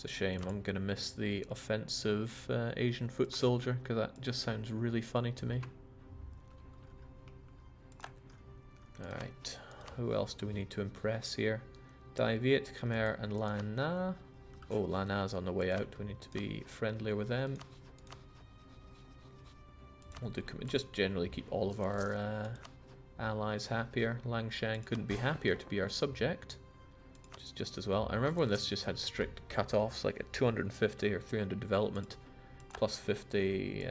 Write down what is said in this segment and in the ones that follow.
a shame. I'm going to miss the offensive Asian foot soldier, because that just sounds really funny to me. Alright, who else do we need to impress here? Dai Viet, Khmer, and Lan Na. Oh, Lan Na's on the way out. We need to be friendlier with them. We'll do just generally keep all of our allies happier. Langshan couldn't be happier to be our subject, which is just as well. I remember when this just had strict cut-offs, like at 250 or 300 development, plus 50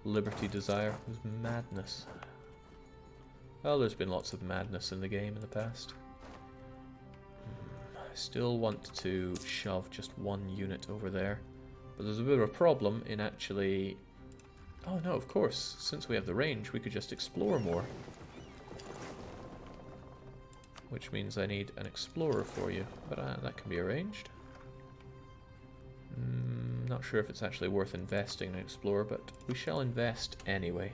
liberty desire. It was madness. Well, there's been lots of madness in the game in the past. I still want to shove just one unit over there, but there's a bit of a problem in actually... Oh no, of course, since we have the range, we could just explore more. Which means I need an explorer for you, but that can be arranged. Not sure if it's actually worth investing in an explorer, but we shall invest anyway.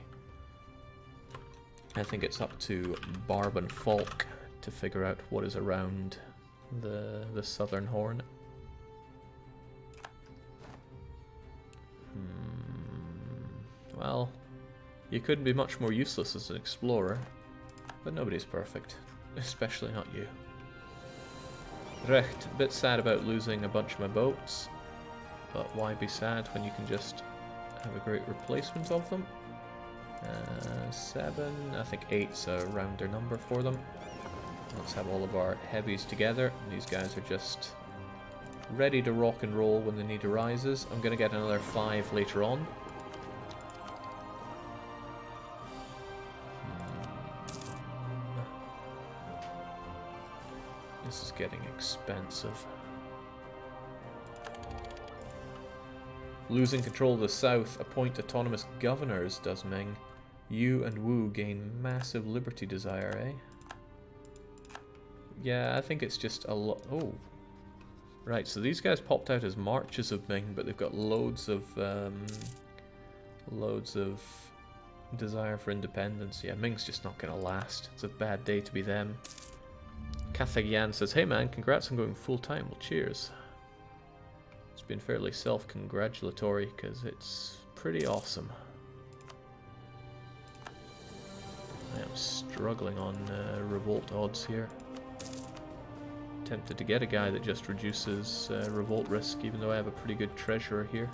I think it's up to Barb and Falk to figure out what is around the Southern Horn. Well, you couldn't be much more useless as an explorer, but nobody's perfect, especially not you. Recht, a bit sad about losing a bunch of my boats, but why be sad when you can just have a great replacement of them? 7, I think 8's a rounder number for them. Let's have all of our heavies together. These guys are just ready to rock and roll when the need arises. I'm going to get another 5 later on. This is getting expensive. Losing control of the south, appoint autonomous governors, does Ming. Yu and Wu gain massive liberty desire, eh? Yeah, I think it's just a lot. Oh. Right, so these guys popped out as marches of Ming, but they've got loads of desire for independence. Yeah, Ming's just not going to last. It's a bad day to be them. Kathagyan says, hey man, congrats on going full-time. Well, cheers. It's been fairly self-congratulatory, because it's pretty awesome. I am struggling on revolt odds here. Tempted to get a guy that just reduces revolt risk, even though I have a pretty good treasurer here.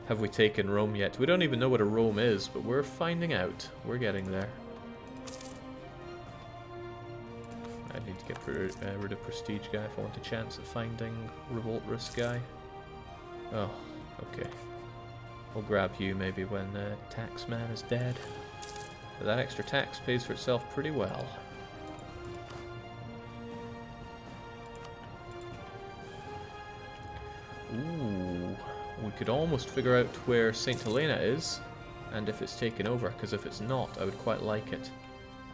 Have we taken Rome yet? We don't even know what a Rome is, but we're finding out. We're getting there. I need to get rid of Prestige guy if I want a chance at finding revolt risk guy. Oh, okay. We'll grab you maybe when Taxman is dead. But that extra tax pays for itself pretty well. Ooh, we could almost figure out where St. Helena is, and if it's taken over, because if it's not, I would quite like it.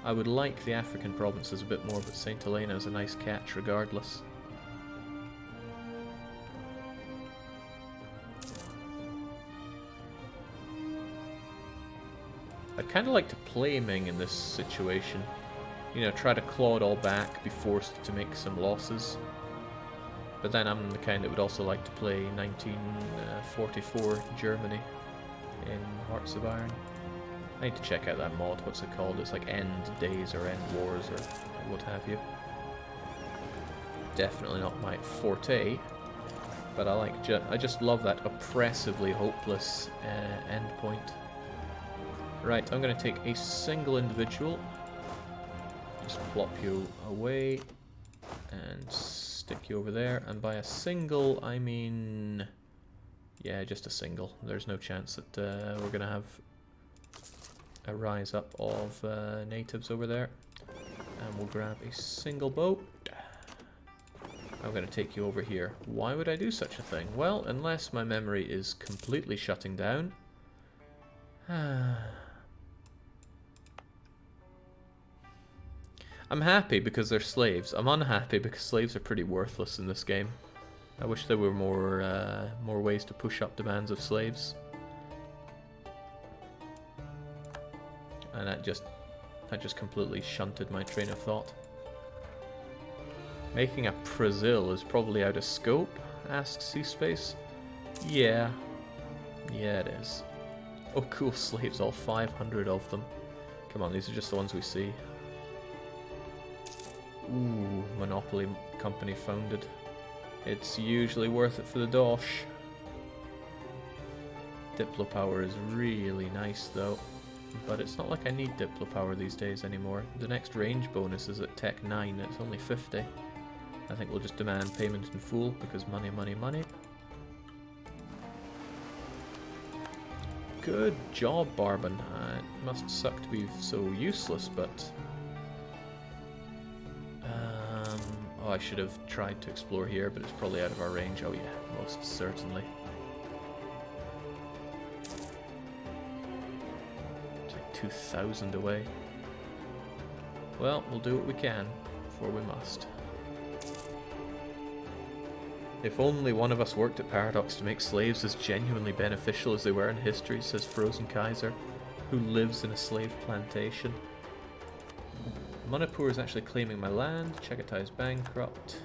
I would like the African provinces a bit more, but St. Helena is a nice catch regardless. I'd kind of like to play Ming in this situation. You know, try to claw it all back, be forced to make some losses. But then I'm the kind that would also like to play 1944 Germany in Hearts of Iron. I need to check out that mod, what's it called? It's like End Days or End Wars or what have you. Definitely not my forte, but I just love that oppressively hopeless end point. Right, I'm going to take a single individual, just plop you away, and stick you over there. And by a single, I mean, yeah, just a single. There's no chance that we're going to have a rise up of natives over there. And we'll grab a single boat. I'm going to take you over here. Why would I do such a thing? Well, unless my memory is completely shutting down. I'm happy because they're slaves. I'm unhappy because slaves are pretty worthless in this game. I wish there were more ways to push up demands of slaves. And that just completely shunted my train of thought. Making a Brazil is probably out of scope, asks Seaspace. Yeah. Yeah, it is. Oh, cool slaves, all 500 of them. Come on, these are just the ones we see. Ooh, monopoly company founded. It's usually worth it for the dosh. Diplo power is really nice though, but it's not like I need Diplo power these days anymore. The next range bonus is at Tech 9, it's only 50. I think we'll just demand payment in full because money, money, money. Good job, Barbon. It must suck to be so useless, but... oh, I should have tried to explore here, but it's probably out of our range. Oh yeah, most certainly. It's like 2,000 away. Well, we'll do what we can before we must. If only one of us worked at Paradox to make slaves as genuinely beneficial as they were in history, says Frozen Kaiser, who lives in a slave plantation. Manipur is actually claiming my land. Chagatai is bankrupt.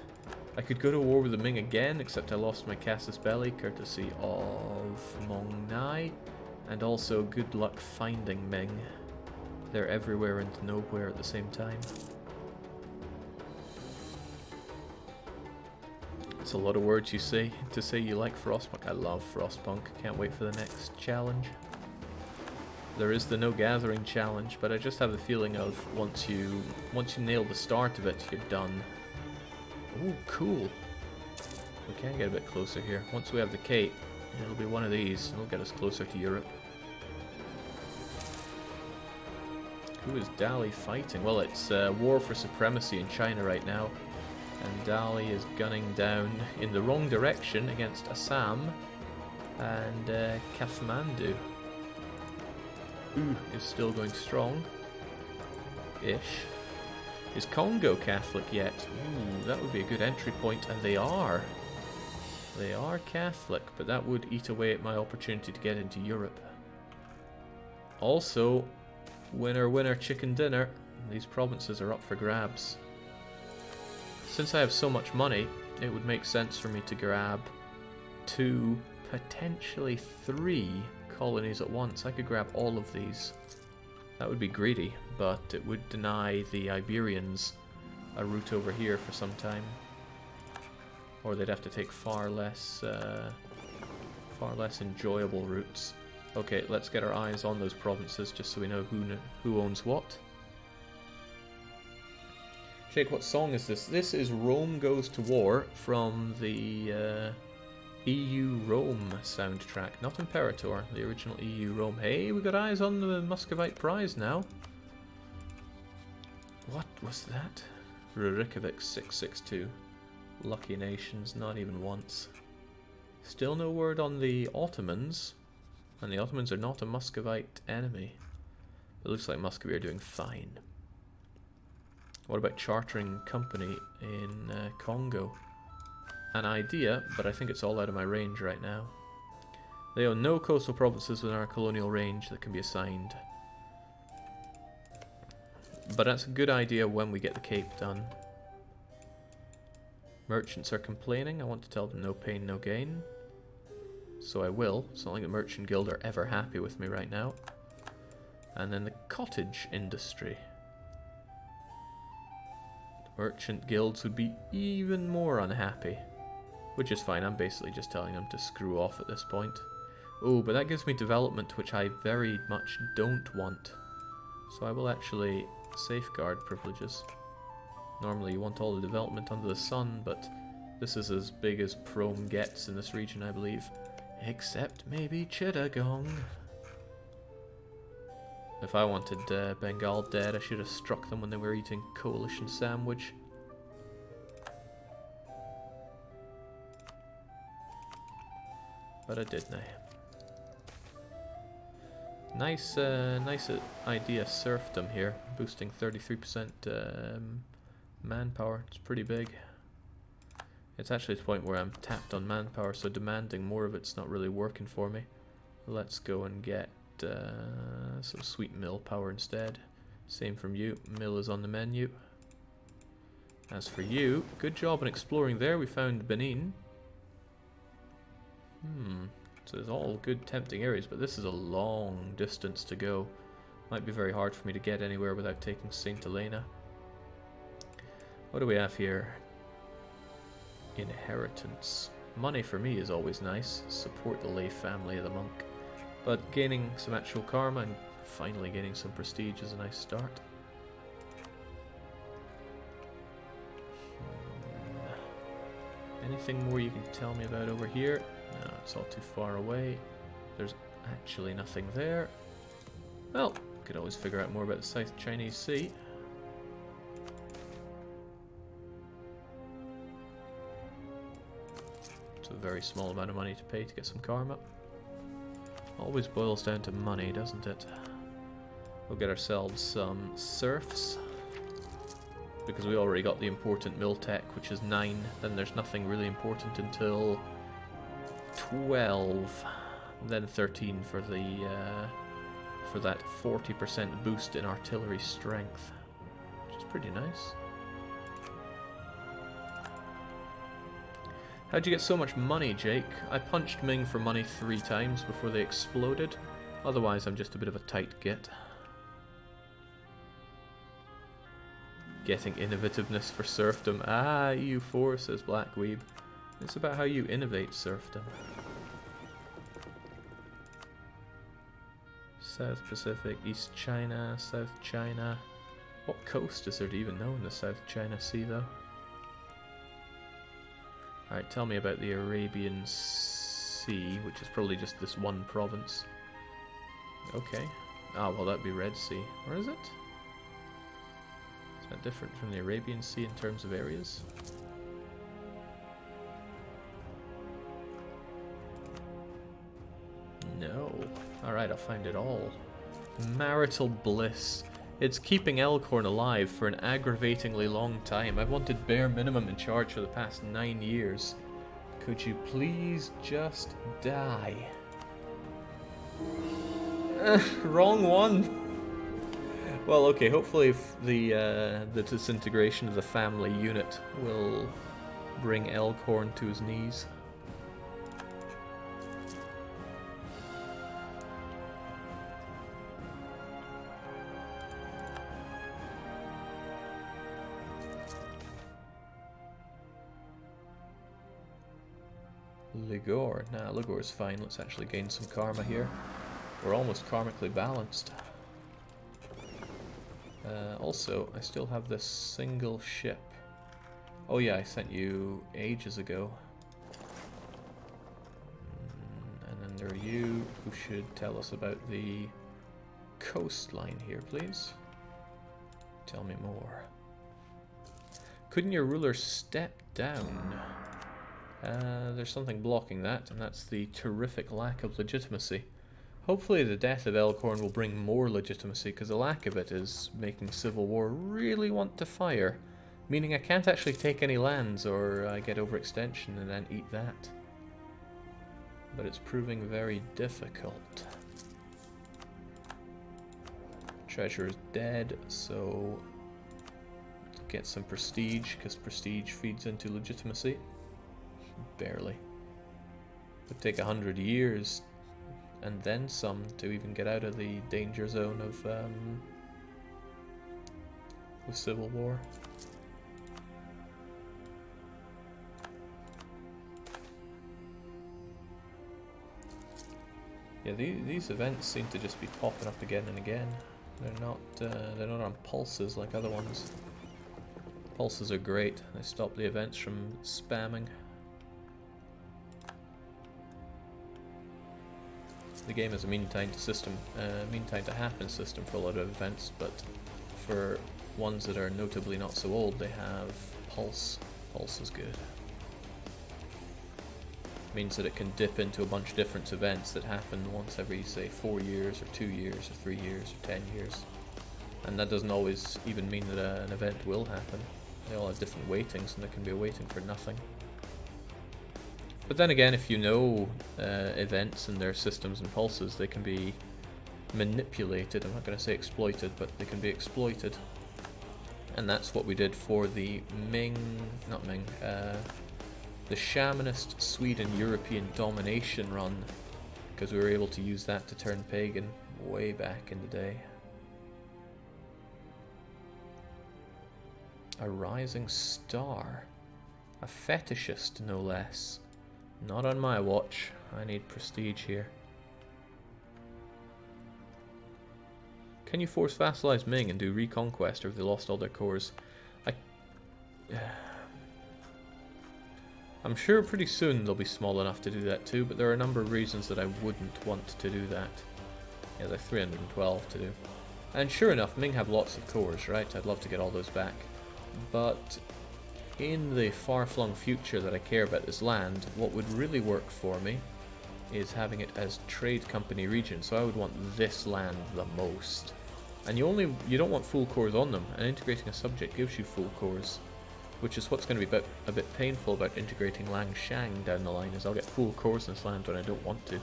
I could go to war with the Ming again, except I lost my Casus Belli, courtesy of Mong Nai. And also, good luck finding Ming. They're everywhere and nowhere at the same time. It's a lot of words you say to say you like Frostpunk. I love Frostpunk. Can't wait for the next challenge. There is the no gathering challenge, but I just have the feeling of once you nail the start of it, you're done. Ooh, cool. We can get a bit closer here. Once we have the Cape, it'll be one of these, and it'll get us closer to Europe. Who is Dali fighting? Well, it's war for supremacy in China right now. And Dali is gunning down in the wrong direction against Assam and Kathmandu. Ooh, is still going strong. Ish. Is Congo Catholic yet? Ooh, that would be a good entry point, and they are. They are Catholic, but that would eat away at my opportunity to get into Europe. Also, winner winner chicken dinner. These provinces are up for grabs. Since I have so much money, it would make sense for me to grab 2, potentially 3 colonies at once. I could grab all of these. That would be greedy, but it would deny the Iberians a route over here for some time. Or they'd have to take far less enjoyable routes. Okay, let's get our eyes on those provinces just so we know who owns what. Jake, what song is this? This is Rome Goes to War from the EU Rome soundtrack. Not Imperator, the original EU Rome. Hey, we got eyes on the Muscovite prize now. What was that? Rurikovic 662. Lucky nations, not even once. Still no word on the Ottomans. And the Ottomans are not a Muscovite enemy. It looks like Muscovy are doing fine. What about chartering company in Congo? An idea, but I think it's all out of my range right now. They own no coastal provinces within our colonial range that can be assigned. But that's a good idea when we get the Cape done. Merchants are complaining. I want to tell them no pain, no gain. So I will. It's not like the Merchant Guild are ever happy with me right now. And then the cottage industry. Merchant guilds would be even more unhappy. Which is fine, I'm basically just telling them to screw off at this point. Oh, but that gives me development which I very much don't want. So I will actually safeguard privileges. Normally you want all the development under the sun, but this is as big as PRoman gets in this region, I believe. Except maybe Chittagong. If I wanted Bengal dead, I should have struck them when they were eating coalition sandwich. But I didn't. Nice idea, serfdom here, boosting 33% manpower. It's pretty big. It's actually to the point where I'm tapped on manpower, so demanding more of it's not really working for me. Let's go and get some sweet mill power instead. Same from you. Mill is on the menu. As for you, good job in exploring there. We found Benin. So there's all good tempting areas, but this is a long distance to go. Might be very hard for me to get anywhere without taking Saint Helena. What do we have here? Inheritance. Money for me is always nice. Support the lay family of the monk. But gaining some actual karma and finally gaining some prestige is a nice start. Anything more you can tell me about over here? No, it's all too far away. There's actually nothing there. Well, could always figure out more about the South Chinese Sea. It's a very small amount of money to pay to get some karma. Always boils down to money, doesn't it? We'll get ourselves some serfs, because we already got the important mill tech, which is 9. Then there's nothing really important until 12. Then 13 for the for that 40% boost in artillery strength, which is pretty nice. How'd you get so much money, Jake? I punched Ming for money 3 times before they exploded. Otherwise, I'm just a bit of a tight git. Getting innovativeness for serfdom. Ah, EU4, says Black Weeb. It's about how you innovate serfdom. South Pacific, East China, South China. What coast is there to even know in the South China Sea, though? Alright, tell me about the Arabian Sea, which is probably just this one province. Okay. Ah, well, that'd be Red Sea. Or is it? Is that different from the Arabian Sea in terms of areas? No. Alright, I'll find it all. Marital bliss. It's keeping Elkhorn alive for an aggravatingly long time. I've wanted bare minimum in charge for the past 9 years. Could you please just die? Wrong one! Well, okay, hopefully if the disintegration of the family unit will bring Elkhorn to his knees. Ligor. Nah, Ligor's fine. Let's actually gain some karma here. We're almost karmically balanced. Also, I still have this single ship. Oh yeah, I sent you ages ago. And then there are you, who should tell us about the coastline here, please. Tell me more. Couldn't your ruler step down? There's something blocking that, and that's the terrific lack of legitimacy. Hopefully the death of Elkhorn will bring more legitimacy, because the lack of it is making Civil War really want to fire. Meaning I can't actually take any lands, or I get overextension and then eat that. But it's proving very difficult. Treasure is dead, so get some prestige, because prestige feeds into legitimacy. Barely. Would take 100 years and then some to even get out of the danger zone of Civil War. Yeah, these events seem to just be popping up again and again. They're not on pulses like other ones. Pulses are great. They stop the events from spamming. The game has a mean time to happen system for a lot of events, but for ones that are notably not so old, they have pulse. Pulse is good. Means that it can dip into a bunch of different events that happen once every, say, 4 years, or 2 years, or 3 years, or 10 years. And that doesn't always even mean that an event will happen. They all have different weightings, and there can be a weighting for nothing. But then again, if you know events and their systems and pulses, they can be manipulated. I'm not going to say exploited, but they can be exploited. And that's what we did for the Ming, not Ming, the Shamanist Sweden European domination run, because we were able to use that to turn pagan way back in the day. A rising star. A fetishist, no less. Not on my watch. I need prestige here. Can you force vassalize Ming and do reconquest, or have they lost all their cores? I'm sure pretty soon they'll be small enough to do that too, but there are a number of reasons that I wouldn't want to do that. Yeah, they're 312 to do. And sure enough, Ming have lots of cores, right? I'd love to get all those back. But in the far-flung future that I care about this land, what would really work for me is having it as trade company region. So I would want this land the most. And you don't want full cores on them, and integrating a subject gives you full cores, which is what's going to be a bit painful about integrating Langshan down the line, is I'll get full cores in this land when I don't want to.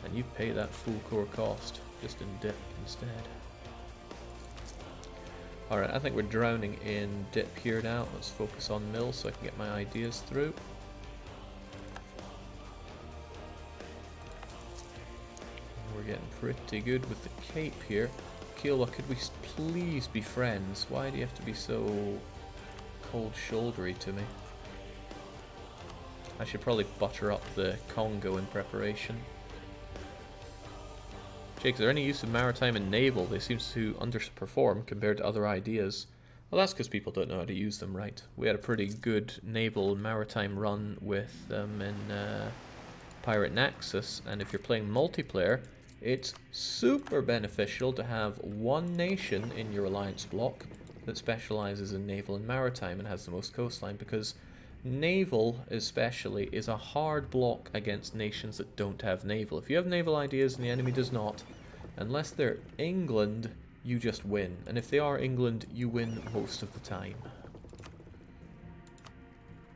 And you pay that full core cost, just in dip instead. Alright, I think we're drowning in dip here now. Let's focus on mill so I can get my ideas through. We're getting pretty good with the cape here. Kiowa, could we please be friends? Why do you have to be so cold-shouldery to me? I should probably butter up the Congo in preparation. Jake, is there any use of maritime and naval? They seem to underperform compared to other ideas. Well, that's because people don't know how to use them right. We had a pretty good naval and maritime run with them in Pirate Naxos, and if you're playing multiplayer, it's super beneficial to have one nation in your alliance block that specializes in naval and maritime and has the most coastline, because naval especially is a hard block against nations that don't have naval. If you have naval ideas and the enemy does not, unless they're England, you just win. And if they are England, you win most of the time.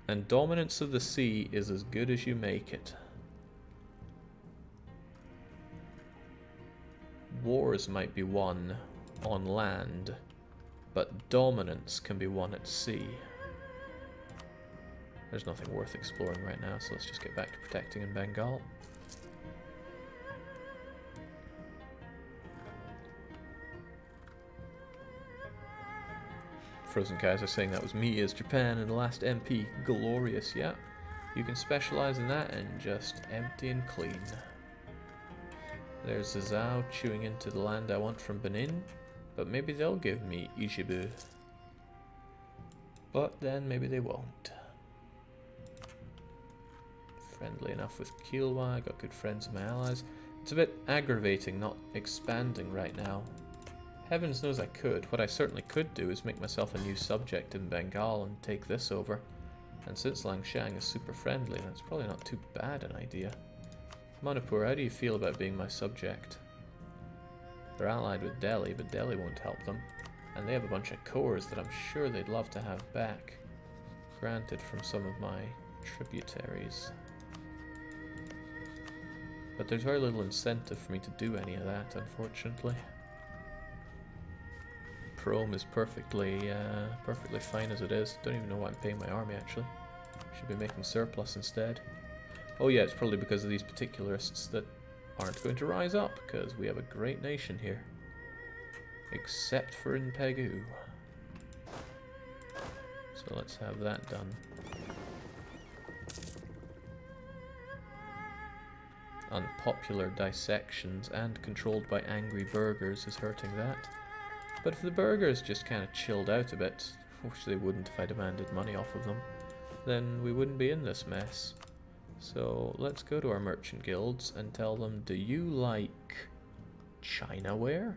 And dominance of the sea is as good as you make it. Wars might be won on land, but dominance can be won at sea. There's nothing worth exploring right now, so let's just get back to protecting in Bengal. Frozen Kaiser saying that was me as Japan in the last MP. Glorious, yeah. You can specialize in that and just empty and clean. There's the Zhao chewing into the land I want from Benin, but maybe they'll give me Ijibu. But then maybe they won't. Friendly enough with Kiowa, I got good friends and my allies. It's a bit aggravating not expanding right now. Heavens knows I could. What I certainly could do is make myself a new subject in Bengal and take this over. And since Langshan is super friendly, that's probably not too bad an idea. Manipur, how do you feel about being my subject? They're allied with Delhi, but Delhi won't help them. And they have a bunch of cores that I'm sure they'd love to have back. Granted from some of my tributaries. But there's very little incentive for me to do any of that, unfortunately. PRoman is perfectly fine as it is. Don't even know why I'm paying my army, actually. Should be making surplus instead. Oh yeah, it's probably because of these particularists that aren't going to rise up, because we have a great nation here. Except for in Pegu. So let's have that done. Unpopular dissections and controlled by angry burghers is hurting that. But if the burghers just kind of chilled out a bit, which they wouldn't if I demanded money off of them, then we wouldn't be in this mess. So let's go to our merchant guilds and tell them, do you like Chinaware?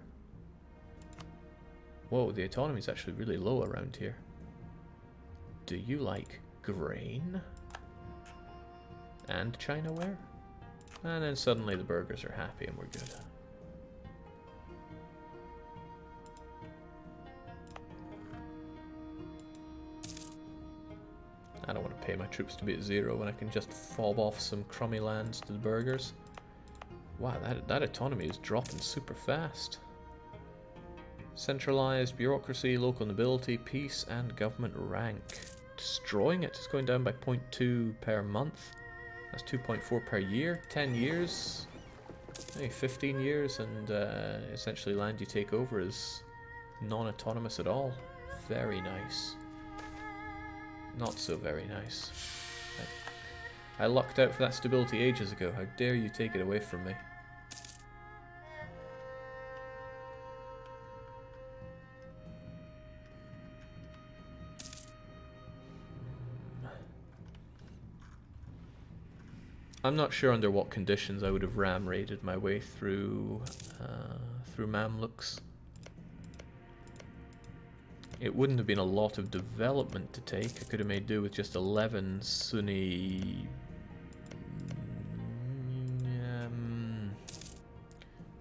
Whoa, the autonomy is actually really low around here. Do you like grain? And Chinaware? And then suddenly the burghers are happy and we're good. I don't want to pay my troops to be at 0 when I can just fob off some crummy lands to the burghers. Wow, that autonomy is dropping super fast. Centralized bureaucracy, local nobility, peace, and government rank. Destroying it. It's going down by 0.2 per month. That's 2.4 per year. 10 years. Maybe 15 years, and essentially land you take over is non-autonomous at all. Very nice. Not so very nice. I lucked out for that stability ages ago. How dare you take it away from me? I'm not sure under what conditions I would have ram raided my way through Mamluks. It wouldn't have been a lot of development to take. I could have made do with just 11 Sunni...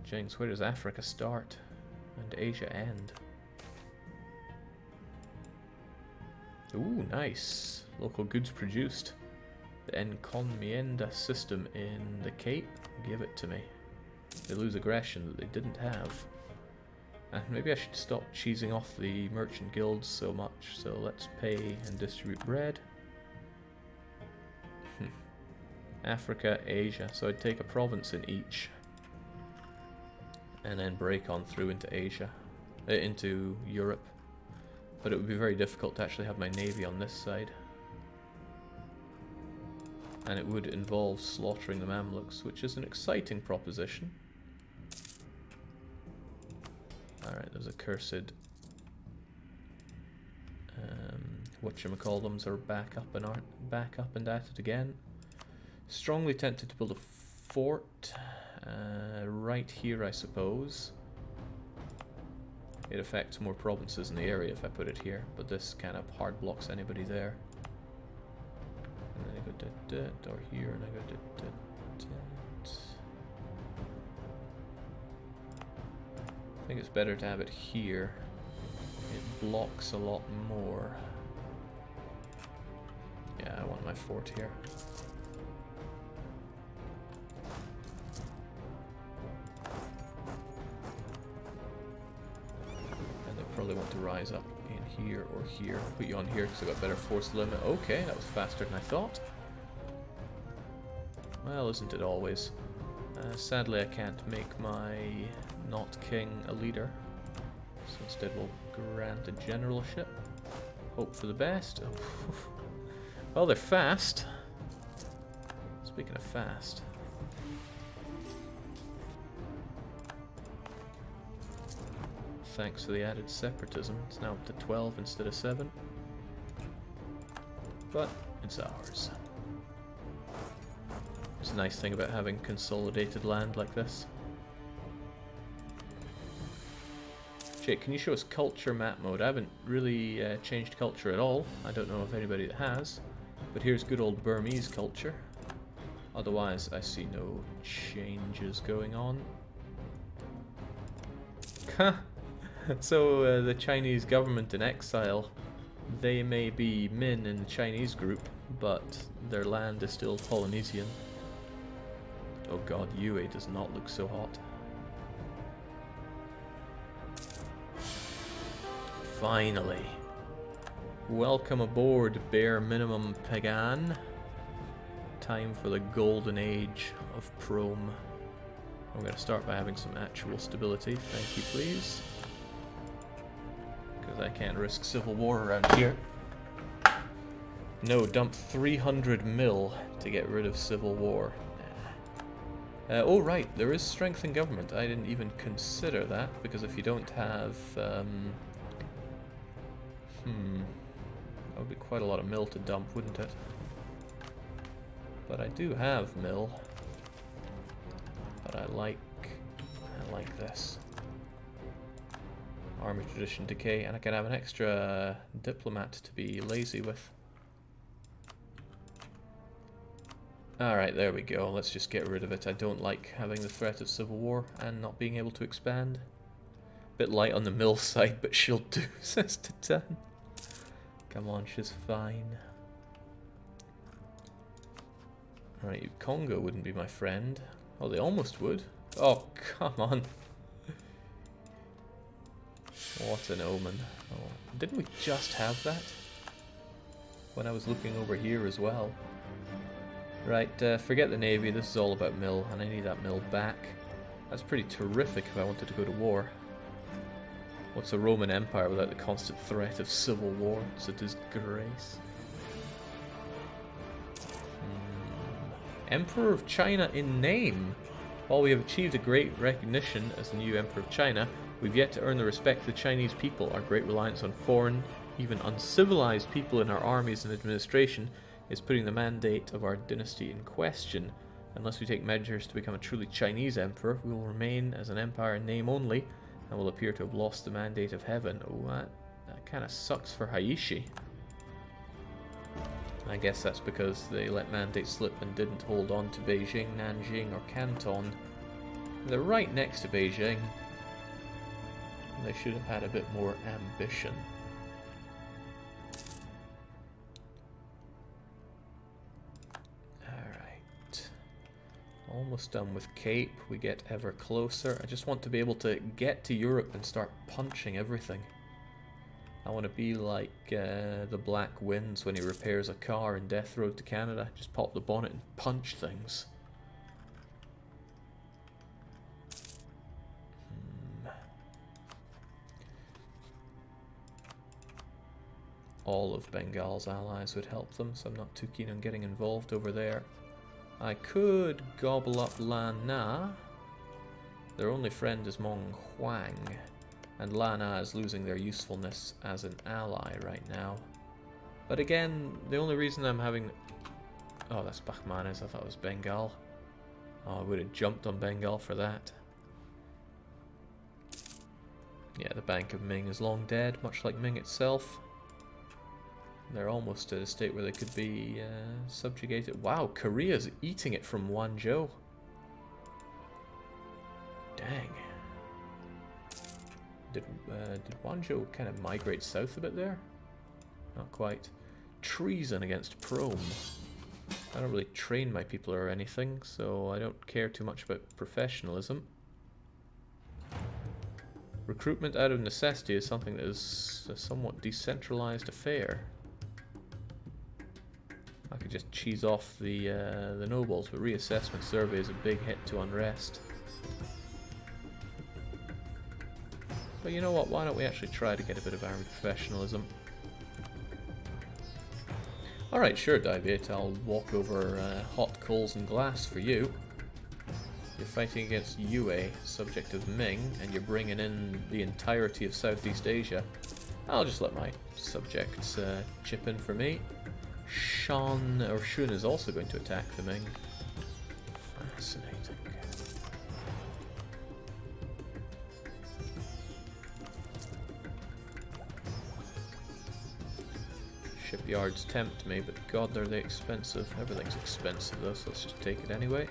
Jinx, where does Africa start? And Asia end? Ooh, nice. Local goods produced. The encomienda system in the Cape, give it to me. They lose aggression that they didn't have. And maybe I should stop cheesing off the merchant guilds so much. So let's pay and distribute bread. Africa, Asia. So I'd take a province in each. And then break on through into Asia. Into Europe. But it would be very difficult to actually have my navy on this side. And it would involve slaughtering the Mamluks, which is an exciting proposition. Alright, there's a cursed... whatchamacallthems are back up and at it again. Strongly tempted to build a fort right here, I suppose. It affects more provinces in the area if I put it here, but this kind of hard blocks anybody there. And then I go dit, or here, and I go dit. I think it's better to have it here. It blocks a lot more. Yeah, I want my fort here. And they'll probably want to rise up in here or here. I'll put you on here because I've got better force limit. Okay, that was faster than I thought. Well, isn't it always? Sadly, I can't make my not king a leader. So instead we'll grant a generalship. Hope for the best. Oh. Well, they're fast. Speaking of fast. Thanks to the added separatism, it's now up to 12 instead of 7. But it's ours. It's a nice thing about having consolidated land like this. Jake, can you show us culture map mode? I haven't really changed culture at all. I don't know of anybody that has. But here's good old Burmese culture. Otherwise, I see no changes going on. So the Chinese government in exile, they may be Min in the Chinese group, but their land is still Polynesian. Oh god, Yue does not look so hot. Finally. Welcome aboard, bare minimum Pagan. Time for the golden age of PRoman. I'm going to start by having some actual stability. Thank you, please. Because I can't risk civil war around here. No, dump 300 mil to get rid of civil war. Oh right, there is strength in government. I didn't even consider that, because if you don't have... that would be quite a lot of mill to dump, wouldn't it? But I do have mill. But I like this. Army tradition decay, and I can have an extra diplomat to be lazy with. Alright, there we go. Let's just get rid of it. I don't like having the threat of civil war and not being able to expand. Bit light on the mill side, but she'll do, says Titan. Come on, she's fine. Alright, Congo wouldn't be my friend. Oh, they almost would. Oh, come on. What an omen. Oh, didn't we just have that? When I was looking over here as well. Right, forget the navy, this is all about mill, and I need that mill back. That's pretty terrific if I wanted to go to war. What's a Roman Empire without the constant threat of civil war? It's a disgrace. Emperor of China in name. While we have achieved a great recognition as the new Emperor of China, we've yet to earn the respect of the Chinese people. Our great reliance on foreign, even uncivilized people in our armies and administration is putting the mandate of our dynasty in question. Unless we take measures to become a truly Chinese emperor, we will remain as an empire in name only, and will appear to have lost the mandate of heaven. Oh, that kind of sucks for Haishi. I guess that's because they let mandate slip and didn't hold on to Beijing, Nanjing, or Canton. They're right next to Beijing. They should have had a bit more ambition. Alright. Almost done with Cape. We get ever closer. I just want to be able to get to Europe and start punching everything. I want to be like the Black Winds when he repairs a car in Death Road to Canada. Just pop the bonnet and punch things. All of Bengal's allies would help them, so I'm not too keen on getting involved over there. I could gobble up Lan Na. Their only friend is Mong Huang. And Lan Na is losing their usefulness as an ally right now. But again, the only reason I'm having... Oh, that's Bahmanis. I thought it was Bengal. Oh, I would have jumped on Bengal for that. Yeah, the Bank of Ming is long dead, much like Ming itself. They're almost at a state where they could be subjugated. Wow, Korea's eating it from Wanzhou. Dang. Did Wanzhou kind of migrate south a bit there? Not quite. Treason against PRoman. I don't really train my people or anything, so I don't care too much about professionalism. Recruitment out of necessity is something that is a somewhat decentralized affair. I could just cheese off the nobles, but reassessment survey is a big hit to unrest. But you know what, why don't we actually try to get a bit of army professionalism? Alright, sure, Daviate, I'll walk over hot coals and glass for you. You're fighting against Yue, subject of Ming, and you're bringing in the entirety of Southeast Asia. I'll just let my subjects chip in for me. Shun is also going to attack the Ming. Fascinating. Shipyards tempt me, but god, are they expensive. Everything's expensive though, so let's just take it anyway.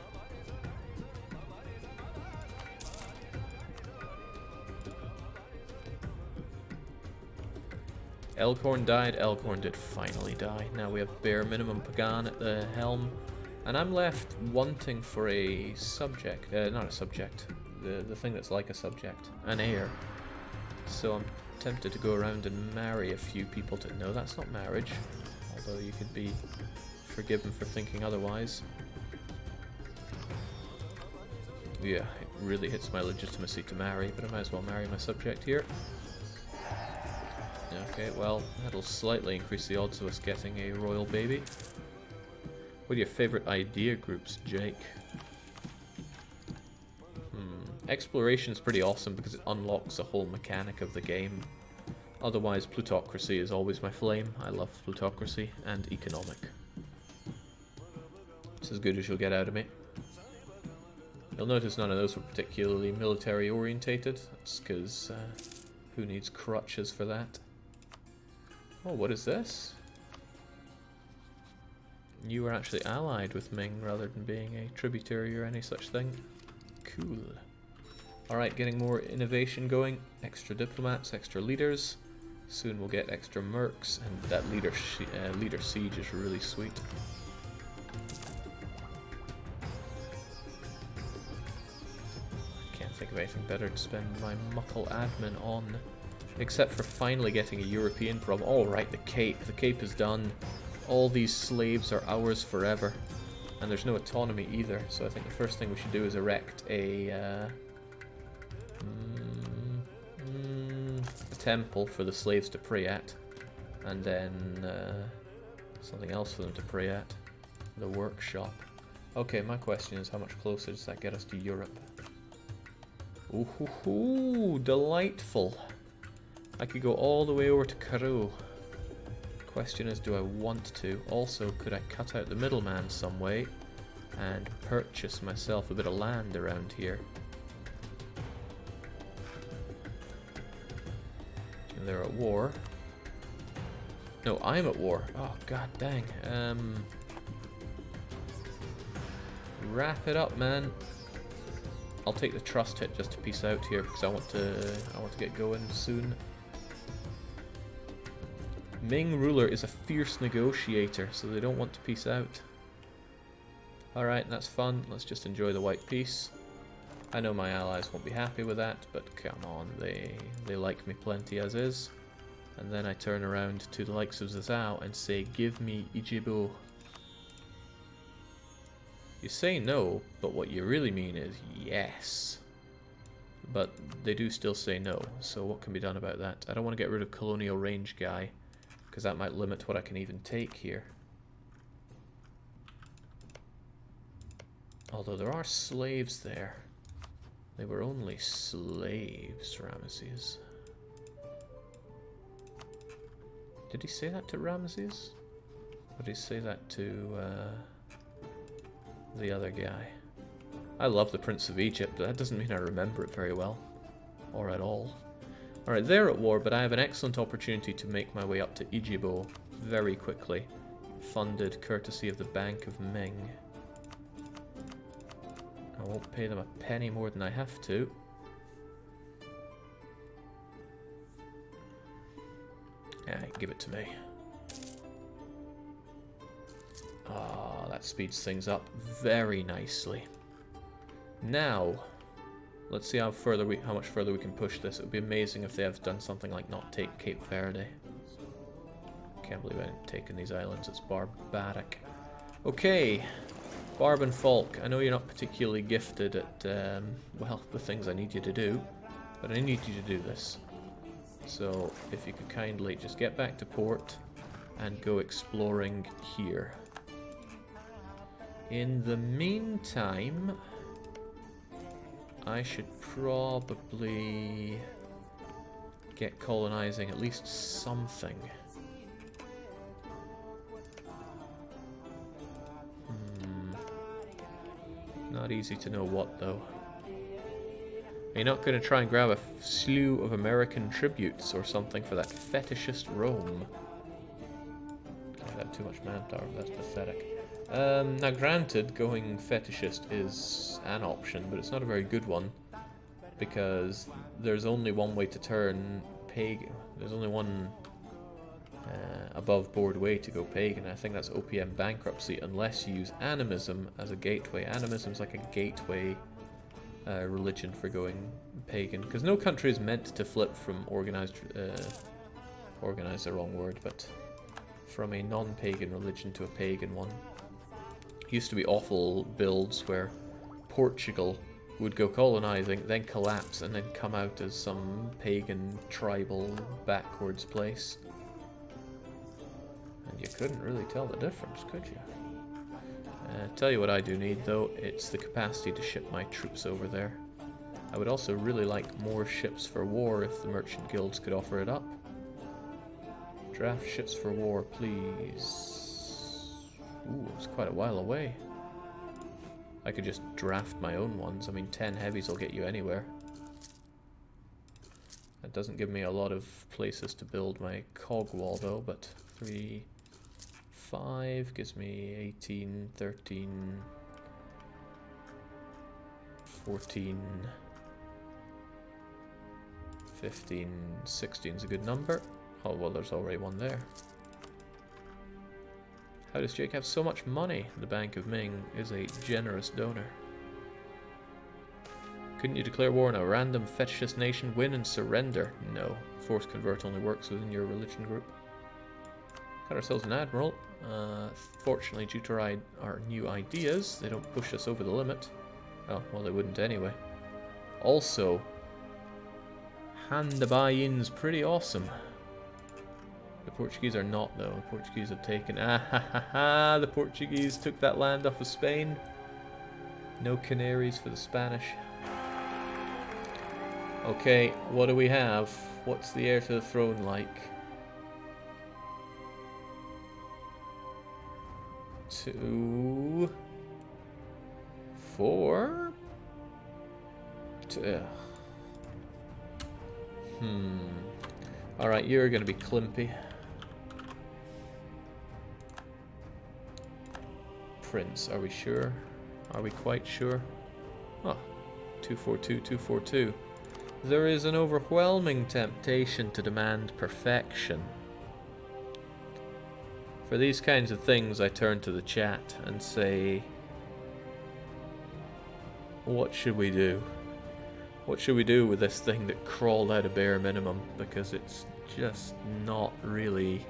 Elkhorn died. Elkhorn did finally die. Now we have bare minimum Pagan at the helm. And I'm left wanting for a subject. Not a subject. The thing that's like a subject. An heir. So I'm tempted to go around and marry a few people to... No, that's not marriage. Although you could be forgiven for thinking otherwise. Yeah, it really hits my legitimacy to marry, but I might as well marry my subject here. Okay, well, that'll slightly increase the odds of us getting a royal baby. What are your favourite idea groups, Jake? Exploration is pretty awesome because it unlocks the whole mechanic of the game. Otherwise, plutocracy is always my flame. I love plutocracy and economic. It's as good as you'll get out of me. You'll notice none of those were particularly military orientated. That's because who needs crutches for that? Oh, what is this? You were actually allied with Ming rather than being a tributary or any such thing. Cool. Alright, getting more innovation going. Extra diplomats, extra leaders. Soon we'll get extra mercs, and that leader siege is really sweet. I can't think of anything better to spend my muckle admin on. Except for finally getting a European problem. All right, the Cape. The Cape is done. All these slaves are ours forever. And there's no autonomy either, so I think the first thing we should do is erect a temple for the slaves to pray at. And then something else for them to pray at. The workshop. Okay, my question is, how much closer does that get us to Europe? Ooh, delightful. I could go all the way over to Cairo. Question is, do I want to? Also, could I cut out the middleman some way and purchase myself a bit of land around here? And they're at war. No, I'm at war. Oh, god dang. Wrap it up, man. I'll take the trust hit just to peace out here because I want to get going soon. Ming ruler is a fierce negotiator, so they don't want to peace out. Alright, that's fun. Let's just enjoy the white peace. I know my allies won't be happy with that, but come on, they like me plenty as is. And then I turn around to the likes of Zhao and say, give me Ijibo. You say no, but what you really mean is yes. But they do still say no, so what can be done about that? I don't want to get rid of Colonial Range guy, because that might limit what I can even take here. Although there are slaves there. They were only slaves, Ramesses. Did he say that to Ramesses? Or did he say that to the other guy? I love the Prince of Egypt, but that doesn't mean I remember it very well. Or at all. Alright, they're at war, but I have an excellent opportunity to make my way up to Ijibo very quickly. Funded courtesy of the Bank of Ming. I won't pay them a penny more than I have to. Yeah, give it to me. Ah, that speeds things up very nicely. Now, let's see how much further we can push this. It would be amazing if they have done something like not take Cape Verde. Can't believe I haven't taken these islands. It's barbaric. Okay, Barb and Falk. I know you're not particularly gifted at well, the things I need you to do, but I need you to do this. So if you could kindly just get back to port and go exploring here. In the meantime, I should probably get colonizing at least something. Not easy to know what, though. Are you not going to try and grab a slew of American tributes or something for that fetishist Rome? I have too much manpower, that's pathetic. Now granted, going fetishist is an option, but it's not a very good one, because there's only one way to turn pagan. There's only one above board way to go pagan. I think that's OPM bankruptcy, unless you use animism as a gateway. Animism's like a gateway religion for going pagan, because no country is meant to flip from organized the wrong word, but from a non-pagan religion to a pagan one. Used to be awful builds where Portugal would go colonizing, then collapse, and then come out as some pagan, tribal, backwards place. And you couldn't really tell the difference, could you? Tell you what I do need, though, it's the capacity to ship my troops over there. I would also really like more ships for war if the merchant guilds could offer it up. Draft ships for war, please. Ooh, it's quite a while away. I could just draft my own ones. I mean, 10 heavies will get you anywhere. That doesn't give me a lot of places to build my cog wall, though, but 3, 5 gives me 18, 13, 14, 15, 16 is a good number. Oh, well, there's already one there. How does Jake have so much money? The Bank of Ming is a generous donor. Couldn't you declare war on a random fetishist nation, win and surrender? No. Force convert only works within your religion group. Got ourselves an admiral. Fortunately, due to our new ideas, they don't push us over the limit. Oh, well, they wouldn't anyway. Also, hand the buy-in's pretty awesome. The Portuguese are not, though. The Portuguese have taken... Ah ha ha ha! The Portuguese took that land off of Spain. No Canaries for the Spanish. Okay, what do we have? What's the heir to the throne like? 2... 4... Alright, you're gonna be Klimpy. Prince, are we sure? Are we quite sure? Oh, 242, 242. There is an overwhelming temptation to demand perfection. For these kinds of things, I turn to the chat and say, what should we do? What should we do with this thing that crawled out of bare minimum? Because it's just not really...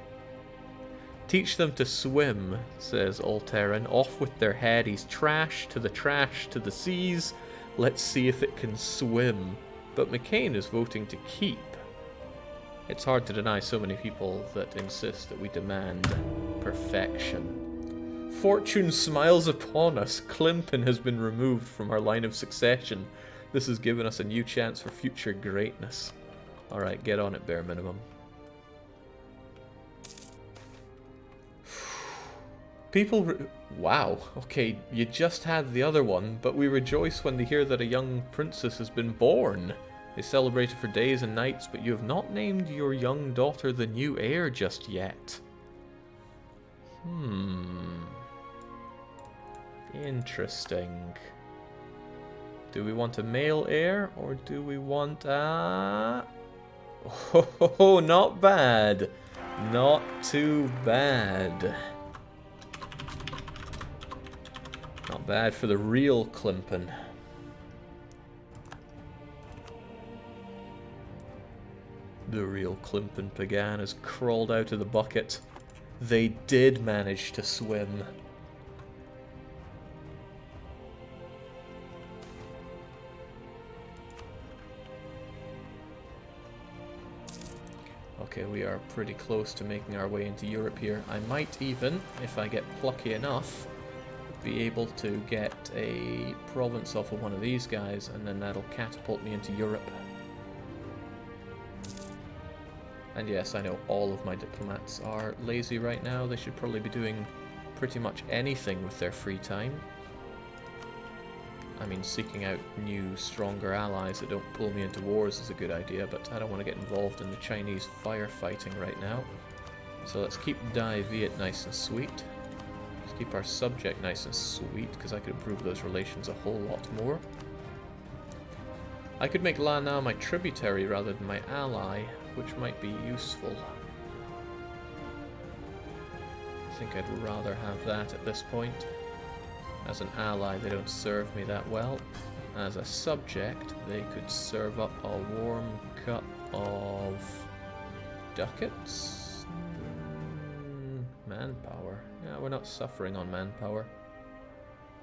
Teach them to swim, says Alteran. Off with their headies. Trash to the seas. Let's see if it can swim. But McCain is voting to keep. It's hard to deny so many people that insist that we demand perfection. Fortune smiles upon us. Klimpin has been removed from our line of succession. This has given us a new chance for future greatness. Alright, get on it, bare minimum. People... Wow, okay, you just had the other one, but we rejoice when they hear that a young princess has been born. They celebrated for days and nights, but you have not named your young daughter the new heir just yet. Interesting. Do we want a male heir, or do we want a... Oh, not bad. Not too bad. Not bad for the real Klimpin. The real Klimpin Pagan has crawled out of the bucket. They did manage to swim. Okay, we are pretty close to making our way into Europe here. I might even, if I get plucky enough, be able to get a province off of one of these guys, and then that'll catapult me into Europe. And yes, I know all of my diplomats are lazy right now. They should probably be doing pretty much anything with their free time. I mean, seeking out new, stronger allies that don't pull me into wars is a good idea, but I don't want to get involved in the Chinese firefighting right now. So let's keep Dai Viet nice and sweet. Let's keep our subject nice and sweet, because I could improve those relations a whole lot more. I could make Lanao my tributary rather than my ally, which might be useful. I think I'd rather have that at this point. As an ally, they don't serve me that well. As a subject, they could serve up a warm cup of ducats? Manpower. Yeah, we're not suffering on manpower.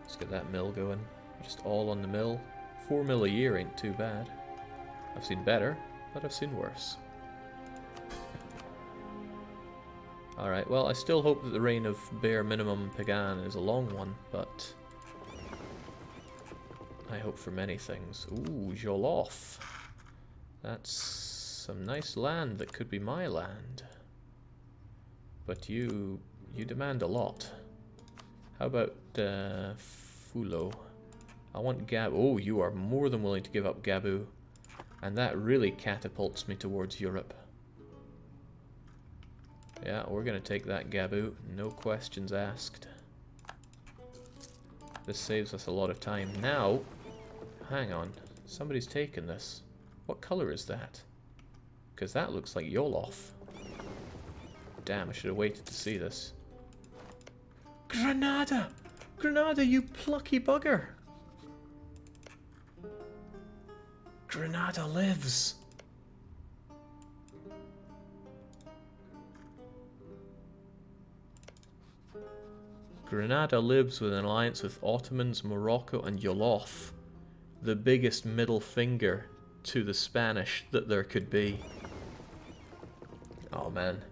Let's get that mill going. Just all on the mill. 4 mil a year ain't too bad. I've seen better, but I've seen worse. Alright, well, I still hope that the reign of bare minimum Pagan is a long one, but I hope for many things. Ooh, Jolof. That's some nice land that could be my land. But you demand a lot. How about Fulo? I want Gab. Oh, you are more than willing to give up Gabu. And that really catapults me towards Europe. Yeah, we're going to take that Gabu. No questions asked. This saves us a lot of time. Now, hang on. Somebody's taken this. What color is that? Because that looks like Yolof. Damn, I should have waited to see this. Granada! Granada, you plucky bugger! Granada lives! Granada lives with an alliance with Ottomans, Morocco and Yoloth. The biggest middle finger to the Spanish that there could be. Oh man.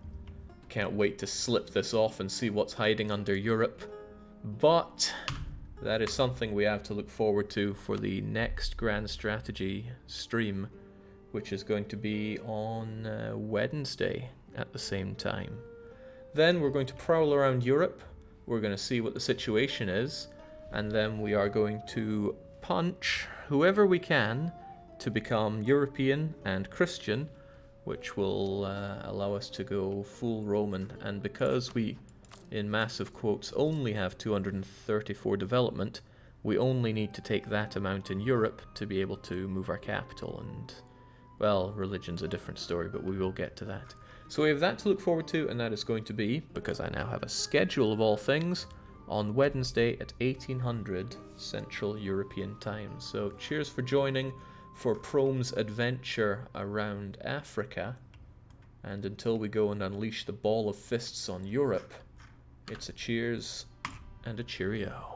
Can't wait to slip this off and see what's hiding under Europe. But that is something we have to look forward to for the next Grand Strategy stream, which is going to be on Wednesday at the same time. Then we're going to prowl around Europe. We're going to see what the situation is, and then we are going to punch whoever we can to become European and Christian, which will allow us to go full Roman. And because we, in massive quotes, only have 234 development, we only need to take that amount in Europe to be able to move our capital. And, well, religion's a different story, but we will get to that. So we have that to look forward to, and that is going to be, because I now have a schedule of all things, on Wednesday at 1800 Central European time. So cheers for joining for PRoman's adventure around Africa. And until we go and unleash the ball of fists on Europe, it's a cheers and a cheerio.